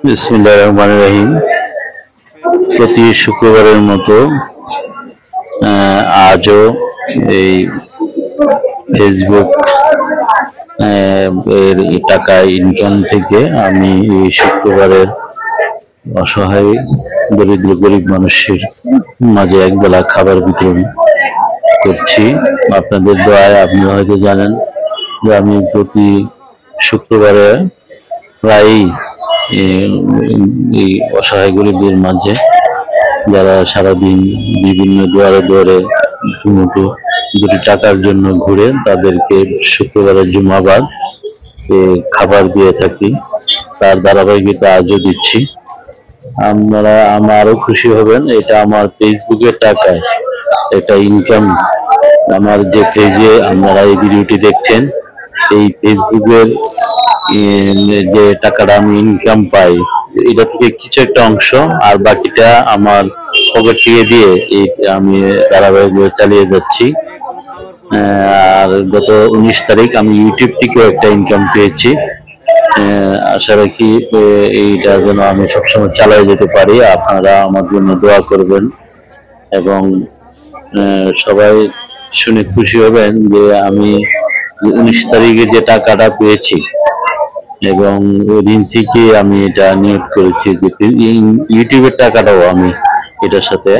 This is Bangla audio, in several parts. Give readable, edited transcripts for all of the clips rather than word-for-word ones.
বিসমিল্লাহির রহমানির রহিম। প্রতি শুক্রবারের মতো আজও এই ফেসবুক এর টাকা ইনকাম থেকে আমি এই শুক্রবারের অসহায় দরিদ্র গরিব মানুষের মাঝে একবেলা খাবার বিতরণ করছি। আপনাদের দোয়ায় আপনি হয়তো জানেন যে আমি প্রতি শুক্রবারে প্রায়ই এই অসহায় গরিবদের মাঝে যারা সারাদিন বিভিন্ন দুয়ারে দুয়ারে দুমুঠো দুটি টাকার জন্য ঘুরে তাদেরকে শুক্রবারের জুমাবার খাবার দিয়ে থাকি। তার ধারাবাহিকতা আজও দিচ্ছি। আমারও খুশি হবেন, এটা আমার ফেসবুকের টাকায়, এটা ইনকাম। আমার যে পেজে আপনারা এই ভিডিওটি দেখছেন, এই ফেসবুকের যে টাকাটা আমি ইনকাম পাই এটা থেকে কিছু একটা অংশ, আর বাকিটা আমার পকেট থেকে দিয়ে আমি ধারাবাহিকভাবে চালিয়ে যাচ্ছি। আর গত 19 তারিখ আমি ইউটিউব থেকেও একটা ইনকাম পেয়েছি। আশা রাখি এইটা যেন আমি সবসময় চালিয়ে যেতে পারি। আপনারা আমার জন্য দোয়া করবেন এবং সবাই শুনে খুশি হবেন যে আমি 19 তারিখে যে টাকাটা পেয়েছি এবং ওই দিন থেকে আমি এটা নিয়োগ করেছি যে ইউটিউবের টাকাটাও আমি এটার সাথে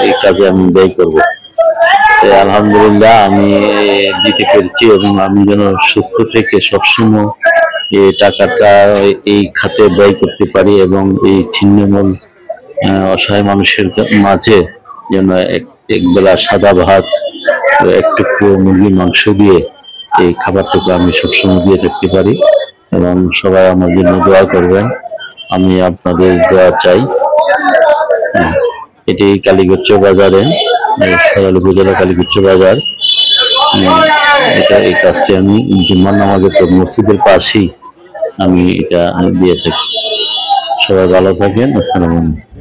এই কাজে আমি ব্যয় করবো। আলহামদুলিল্লাহ আমি দিতে পেরেছি এবং আমি যেন সুস্থ থেকে সবসময় এই টাকাটা এই খাতে ব্যয় করতে পারি এবং এই ছিন্নমূল অসহায় মানুষের মাঝে যেন একবেলা সাদা ভাত একটু মুরগির মাংস দিয়ে এই খাবারটুকু আমি সবসময় দিয়ে থাকতে পারি। এবং সবাই আমার জন্য দোয়া করবেন, আমি আপনাদের দোয়া চাই। এটি কালীগঞ্জ বাজারে, সরাইল উপজেলা কালীগঞ্জ বাজার। এই কাজটি আমি জুম্মার নামাজের পর মসজিদের পাশেই আমি এটা দিয়ে থাকি। সবাই ভালো থাকেন। আসসালামু আলাইকুম।